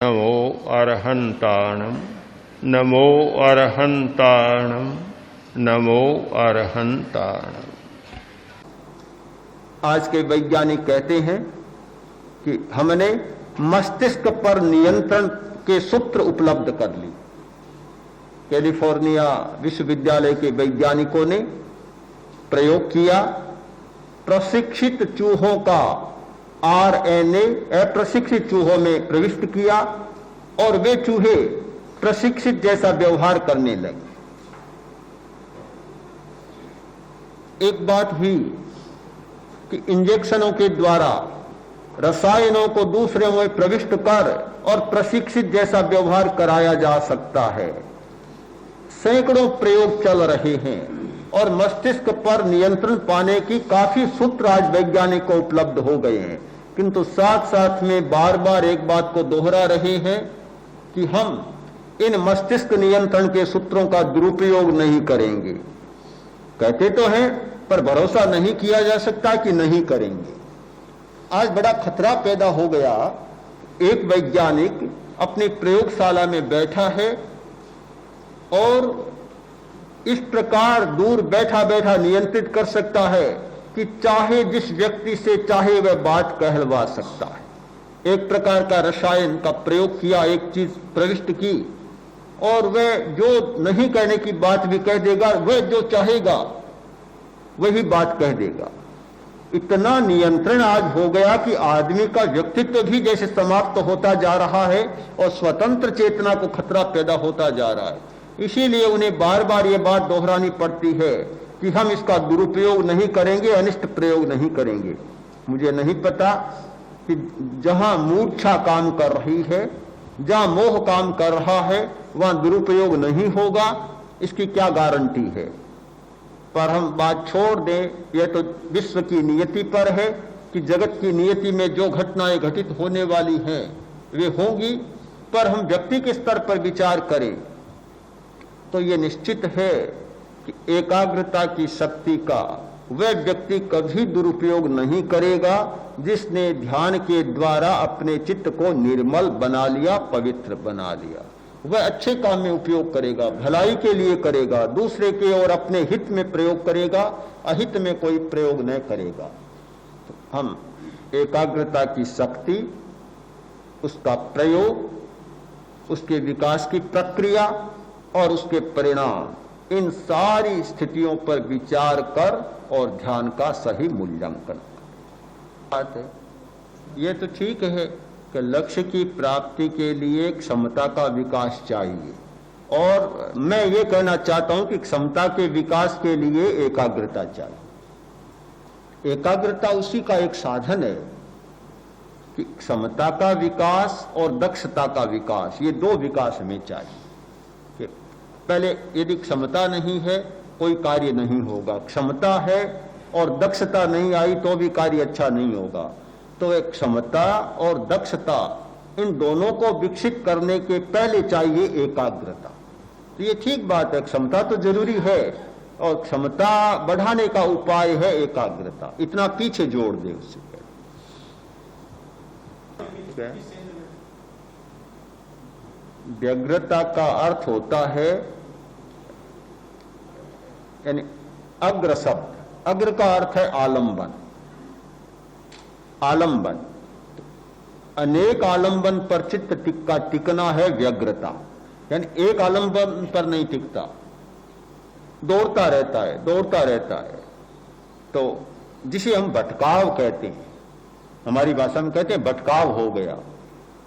नमो अरहंताणम नमो अरहंताणम नमो अरहंताणम। आज के वैज्ञानिक कहते हैं कि हमने मस्तिष्क पर नियंत्रण के सूत्र उपलब्ध कर ली। कैलिफोर्निया विश्वविद्यालय के वैज्ञानिकों ने प्रयोग किया, प्रशिक्षित चूहों का आरएनए अप्रशिक्षित चूहों में प्रविष्ट किया और वे चूहे प्रशिक्षित जैसा व्यवहार करने लगे। एक बात हुई कि इंजेक्शनों के द्वारा रसायनों को दूसरे में प्रविष्ट कर और प्रशिक्षित जैसा व्यवहार कराया जा सकता है। सैकड़ों प्रयोग चल रहे हैं और मस्तिष्क पर नियंत्रण पाने की काफी सूत्र आज वैज्ञानिक को उपलब्ध हो गए हैं, किंतु साथ साथ में बार बार एक बात को दोहरा रहे हैं कि हम इन मस्तिष्क नियंत्रण के सूत्रों का दुरुपयोग नहीं करेंगे। कहते तो हैं पर भरोसा नहीं किया जा सकता कि नहीं करेंगे। आज बड़ा खतरा पैदा हो गया। एक वैज्ञानिक अपनी प्रयोगशाला में बैठा है और इस प्रकार दूर बैठा बैठा नियंत्रित कर सकता है कि चाहे जिस व्यक्ति से चाहे वह बात कहलवा सकता है। एक प्रकार का रसायन का प्रयोग किया, एक चीज प्रविष्ट की और वह जो नहीं कहने की बात भी कह देगा, वह जो चाहेगा वही बात कह देगा। इतना नियंत्रण आज हो गया कि आदमी का व्यक्तित्व भी जैसे समाप्त होता जा रहा है और स्वतंत्र चेतना को खतरा पैदा होता जा रहा है। इसीलिए उन्हें बार बार ये बात दोहरानी पड़ती है कि हम इसका दुरुपयोग नहीं करेंगे, अनिष्ट प्रयोग नहीं करेंगे। मुझे नहीं पता कि जहां मूर्छा काम कर रही है, जहां मोह काम कर रहा है, वहां दुरुपयोग नहीं होगा, इसकी क्या गारंटी है। पर हम बात छोड़ दें, यह तो विश्व की नियति पर है कि जगत की नियति में जो घटनाएं घटित होने वाली हैं वे होंगी। पर हम व्यक्ति के स्तर पर विचार करें तो यह निश्चित है कि एकाग्रता की शक्ति का वह व्यक्ति कभी दुरुपयोग नहीं करेगा जिसने ध्यान के द्वारा अपने चित्त को निर्मल बना लिया, पवित्र बना लिया। वह अच्छे काम में उपयोग करेगा, भलाई के लिए करेगा, दूसरे के और अपने हित में प्रयोग करेगा, अहित में कोई प्रयोग न करेगा। तो हम एकाग्रता की शक्ति, उसका प्रयोग, उसके विकास की प्रक्रिया और उसके परिणाम, इन सारी स्थितियों पर विचार कर और ध्यान का सही मूल्यांकन बात है। ये तो ठीक है कि लक्ष्य की प्राप्ति के लिए क्षमता का विकास चाहिए और मैं ये कहना चाहता हूं कि क्षमता के विकास के लिए एकाग्रता चाहिए। एकाग्रता उसी का एक साधन है कि क्षमता का विकास और दक्षता का विकास, ये दो विकास हमें चाहिए। कि पहले यदि क्षमता नहीं है कोई कार्य नहीं होगा, क्षमता है और दक्षता नहीं आई तो भी कार्य अच्छा नहीं होगा। तो एक क्षमता और दक्षता, इन दोनों को विकसित करने के पहले चाहिए एकाग्रता। तो ये ठीक बात है, क्षमता तो जरूरी है और क्षमता बढ़ाने का उपाय है एकाग्रता। इतना पीछे जोड़ दे उससे पहले। व्यग्रता का अर्थ होता है यानी अग्र शब्द, अग्र का अर्थ है आलंबन। आलंबन, अनेक आलंबन पर चित्त टिकना है व्यग्रता। यानी एक आलंबन पर नहीं टिकता, दौड़ता रहता है, दौड़ता रहता है। तो जिसे हम भटकाव कहते हैं, हमारी भाषा में कहते हैं भटकाव हो गया,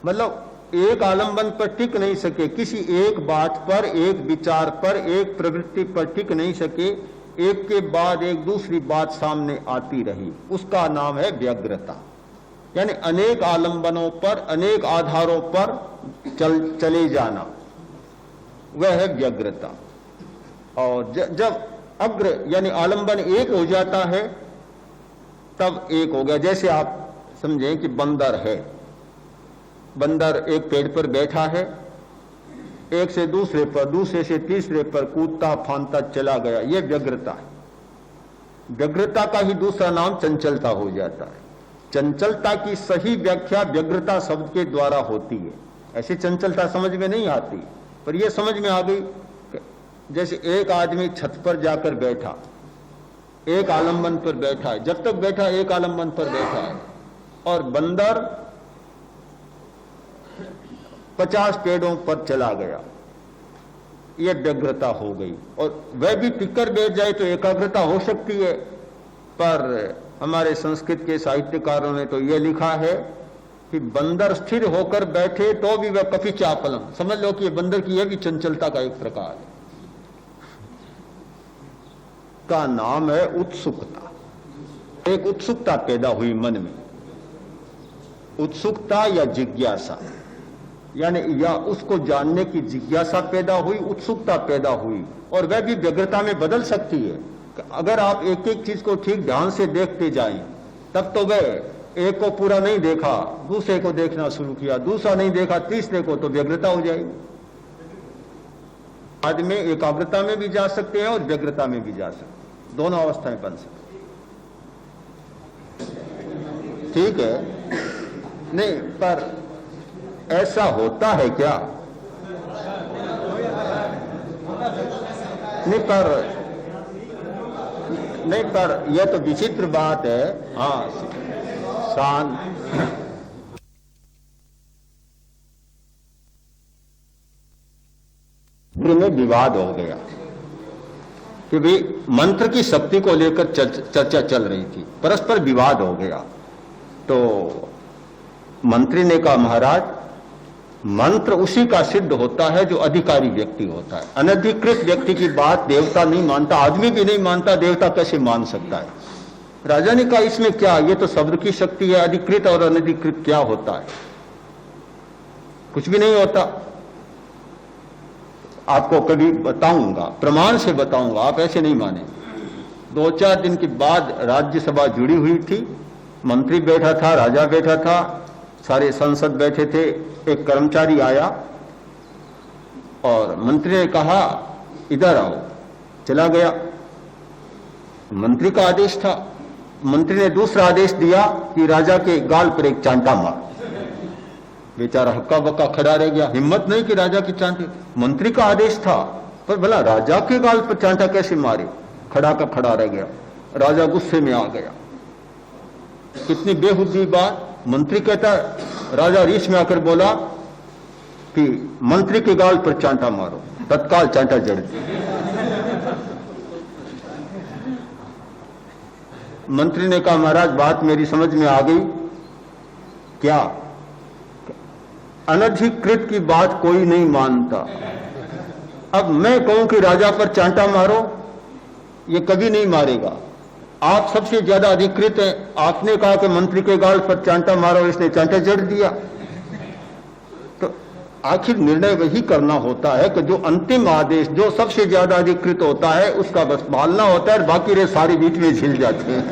मतलब एक आलंबन पर टिक नहीं सके, किसी एक बात पर, एक विचार पर, एक प्रवृत्ति पर टिक नहीं सके, एक के बाद एक दूसरी बात सामने आती रही, उसका नाम है व्यग्रता। यानी अनेक आलंबनों पर, अनेक आधारों पर चले जाना, वह है व्यग्रता। और जब अग्र यानी आलंबन एक हो जाता है तब एक हो गया। जैसे आप समझें कि बंदर है, बंदर एक पेड़ पर बैठा है, एक से दूसरे पर, दूसरे से तीसरे पर कूदता फांदता चला गया, यह व्यग्रता है। व्यग्रता का ही दूसरा नाम चंचलता हो जाता है। चंचलता की सही व्याख्या व्यग्रता शब्द के द्वारा होती है। ऐसी चंचलता समझ में नहीं आती, पर यह समझ में आ गई कि जैसे एक आदमी छत पर जाकर बैठा, एक आलम्बन पर बैठा है, जब तक बैठा एक आलम्बन पर बैठा है, और बंदर 50 पेड़ों पर चला गया, यह व्यग्रता हो गई। और वह भी टिककर बैठ जाए तो एकाग्रता हो सकती है, पर हमारे संस्कृत के साहित्यकारों ने तो यह लिखा है कि बंदर स्थिर होकर बैठे तो भी वह कफी चापलम, समझ लो कि यह बंदर की यह भी चंचलता का एक प्रकार है। का नाम है उत्सुकता। एक उत्सुकता पैदा हुई मन में, उत्सुकता या जिज्ञासा, यानी या उसको जानने की जिज्ञासा पैदा हुई, उत्सुकता पैदा हुई, और वह भी व्यग्रता में बदल सकती है। अगर आप एक एक चीज को ठीक ध्यान से देखते जाएं, तब तो वह एक को पूरा नहीं देखा, दूसरे को देखना शुरू किया, दूसरा नहीं देखा, तीसरे को, तो व्यग्रता हो जाएगी। आदमी एकाग्रता में भी जा सकते हैं और व्यग्रता में भी जा सकते हैं, दोनों अवस्थाएं बन सकती। ठीक है, नहीं पर ऐसा होता है क्या? नहीं पर यह तो विचित्र बात है। हाँ, शांत में विवाद हो गया कि भाई मंत्र की शक्ति को लेकर चर्चा चल रही थी, परस्पर विवाद हो गया। तो मंत्री ने कहा, महाराज मंत्र उसी का सिद्ध होता है जो अधिकारी व्यक्ति होता है, अनधिकृत व्यक्ति की बात देवता नहीं मानता, आदमी भी नहीं मानता, देवता कैसे मान सकता है? राजा ने कहा, इसमें क्या, ये तो शब्द की शक्ति है, अधिकृत और अनधिकृत क्या होता है? कुछ भी नहीं होता। आपको कभी बताऊंगा, प्रमाण से बताऊंगा, आप ऐसे नहीं माने। 2-4 दिन के बाद राज्यसभा जुड़ी हुई थी, मंत्री बैठा था, राजा बैठा था, सारे संसद बैठे थे। एक कर्मचारी आया और मंत्री ने कहा, इधर आओ, चला गया। मंत्री का आदेश था। मंत्री ने दूसरा आदेश दिया कि राजा के गाल पर एक चांटा मार। बेचारा हक्का बक्का खड़ा रह गया, हिम्मत नहीं कि राजा की चांटे। मंत्री का आदेश था, पर भला राजा के गाल पर चांटा कैसे मारे? खड़ा का खड़ा रह गया। राजा गुस्से में आ गया, कितनी बेहुदी बात। मंत्री कहता है, राजा रीछ में आकर बोला कि मंत्री के गाल पर चांटा मारो, तत्काल चांटा जड़ दिया। मंत्री ने कहा, महाराज बात मेरी समझ में आ गई। क्या? अनधिकृत की बात कोई नहीं मानता। अब मैं कहूं कि राजा पर चांटा मारो, ये कभी नहीं मारेगा। आप सबसे ज्यादा अधिकृत हैं, आपने कहा कि मंत्री के गाल पर चांटा मारो, इसने चांटा जड़ दिया। तो आखिर निर्णय वही करना होता है कि जो अंतिम आदेश, जो सबसे ज्यादा अधिकृत होता है, उसका बस पालना होता है, और बाकी रे सारी बीच में झिल जाते हैं।